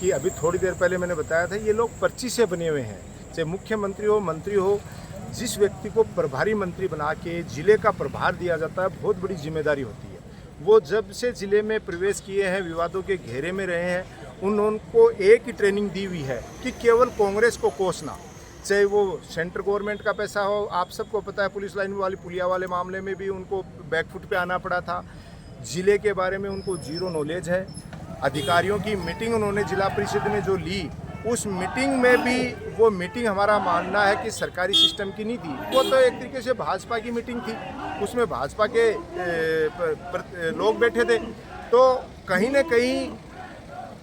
कि अभी थोड़ी देर पहले मैंने बताया था, ये लोग पर्ची से बने हुए हैं। चाहे मुख्यमंत्री हो, मंत्री हो, जिस व्यक्ति को प्रभारी मंत्री बना के जिले का प्रभार दिया जाता है, बहुत बड़ी जिम्मेदारी होती है। वो जब से जिले में प्रवेश किए हैं, विवादों के घेरे में रहे हैं, उनको एक ही ट्रेनिंग दी हुई है कि केवल कांग्रेस को कोसना। चाहे वो सेंट्रल गवर्नमेंट का पैसा हो, आप सबको पता है पुलिस लाइन वाली पुलिया वाले मामले में भी उनको बैकफुट पे आना पड़ा था। जिले के बारे में उनको जीरो नॉलेज है। अधिकारियों की मीटिंग उन्होंने जिला परिषद में जो ली, उस मीटिंग में भी वो मीटिंग हमारा मानना है कि सरकारी सिस्टम की नहीं थी, वो तो एक तरीके से भाजपा की मीटिंग थी। उसमें भाजपा के लोग बैठे थे। तो कहीं ना कहीं,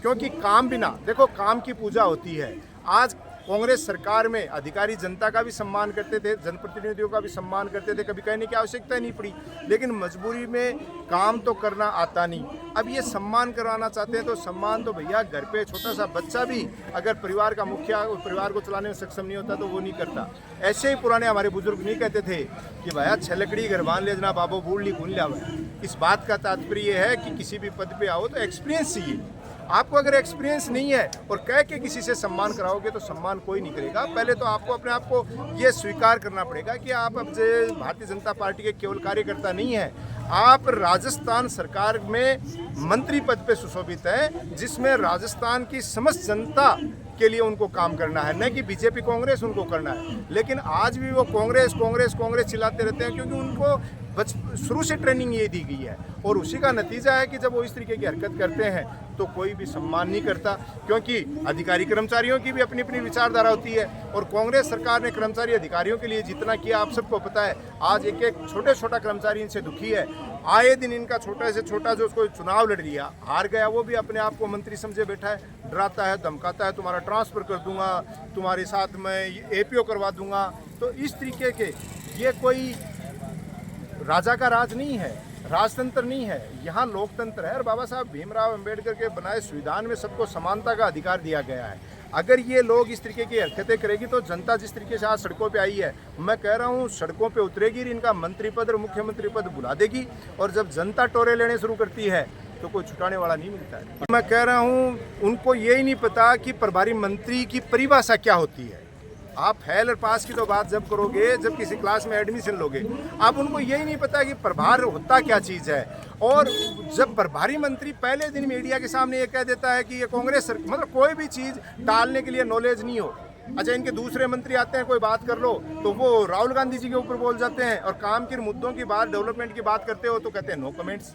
क्योंकि काम बिना, देखो काम की पूजा होती है। आज कांग्रेस सरकार में अधिकारी जनता का भी सम्मान करते थे, जनप्रतिनिधियों का भी सम्मान करते थे, कभी कहने की आवश्यकता नहीं पड़ी। लेकिन मजबूरी में काम तो करना आता नहीं। अब ये सम्मान करवाना चाहते हैं तो सम्मान तो भैया घर पे छोटा सा बच्चा भी अगर परिवार का मुखिया परिवार को चलाने में सक्षम नहीं होता तो वो नहीं करता। ऐसे ही पुराने हमारे बुजुर्ग नहीं कहते थे कि भैया छलकड़ी घरबान ले जना बाबो बूढ़ ली गुन लिया। इस बात का तात्पर्य है कि किसी भी पद पे आओ तो एक्सपीरियंस चाहिए। आपको अगर एक्सपीरियंस नहीं है और कह के किसी से सम्मान कराओगे तो सम्मान कोई नहीं करेगा। पहले तो आपको अपने आप को ये स्वीकार करना पड़ेगा कि आप अब भारतीय जनता पार्टी के केवल कार्यकर्ता नहीं हैं, आप राजस्थान सरकार में मंत्री पद पे सुशोभित हैं, जिसमें राजस्थान की समस्त जनता के लिए उनको काम करना है, न कि बीजेपी कांग्रेस उनको करना है। लेकिन आज भी वो कांग्रेस कांग्रेस कांग्रेस चिल्लाते रहते हैं, क्योंकि उनको शुरू से ट्रेनिंग ये दी गई है। और उसी का नतीजा है कि जब वो इस तरीके की हरकत करते हैं तो कोई भी सम्मान नहीं करता, क्योंकि अधिकारी कर्मचारियों की भी अपनी अपनी विचारधारा होती है। और कांग्रेस सरकार ने कर्मचारी अधिकारियों के लिए जितना किया आप सबको पता है। आज एक एक छोटा कर्मचारी इनसे दुखी है। आए दिन इनका छोटा से छोटा जो उसको चुनाव लड़ लिया, हार गया, वो भी अपने आप को मंत्री समझे बैठा है, डराता है, धमकाता है, तुम्हारा ट्रांसफ़र कर दूंगा, तुम्हारे साथ मैं एपीओ करवा दूंगा। तो इस तरीके के, ये कोई राजा का राज नहीं है, राजतंत्र नहीं है, यहाँ लोकतंत्र है। और बाबा साहब भीमराव अंबेडकर के बनाए संविधान में सबको समानता का अधिकार दिया गया है। अगर ये लोग इस तरीके की हरकतें करेगी तो जनता जिस तरीके से आज सड़कों पे आई है, मैं कह रहा हूँ सड़कों पे उतरेगी, इनका मंत्री पद और मुख्यमंत्री पद बुला देगी। और जब जनता टोरे लेने शुरू करती है तो कोई छुटाने वाला नहीं मिलता है। मैं कह रहा हूँ उनको यही नहीं पता कि प्रभारी मंत्री की परिभाषा क्या होती है। आप फेल और पास की तो बात जब करोगे जब किसी क्लास में एडमिशन लोगे। आप उनको यही नहीं पता कि प्रभार होता क्या चीज़ है। और जब प्रभारी मंत्री पहले दिन मीडिया के सामने ये कह देता है कि ये कांग्रेस, मतलब कोई भी चीज़ टालने के लिए नॉलेज नहीं हो। अच्छा, इनके दूसरे मंत्री आते हैं, कोई बात कर लो तो वो राहुल गांधी जी के ऊपर बोल जाते हैं, और काम के मुद्दों की बात, डेवलपमेंट की बात करते हो तो कहते हैं नो कमेंट्स।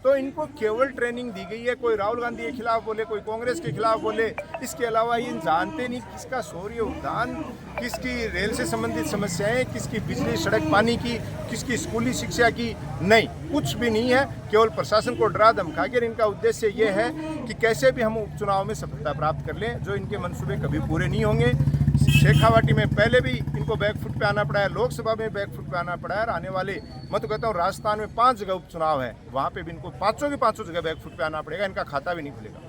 तो इनको केवल ट्रेनिंग दी गई है, कोई राहुल गांधी के खिलाफ बोले, कोई कांग्रेस के खिलाफ बोले। इसके अलावा ये जानते नहीं किसका शौर्य उद्यान, किसकी रेल से संबंधित समस्याएं, किसकी बिजली सड़क पानी की, किसकी स्कूली शिक्षा की, नहीं, कुछ भी नहीं है। केवल प्रशासन को डरा धमका के इनका उद्देश्य ये है कि कैसे भी हम उपचुनाव में सफलता प्राप्त कर लें, जो इनके मंसूबे कभी पूरे नहीं होंगे। शेखावाटी में पहले भी इनको बैकफुट पे आना पड़ा है, लोकसभा में बैकफुट पे आना पड़ा है, और आने वाले, मैं तो कहता हूँ राजस्थान में 5 जगह उपचुनाव है, वहाँ पे भी इनको 5 जगह बैकफुट पे आना पड़ेगा। इनका खाता भी नहीं खुलेगा।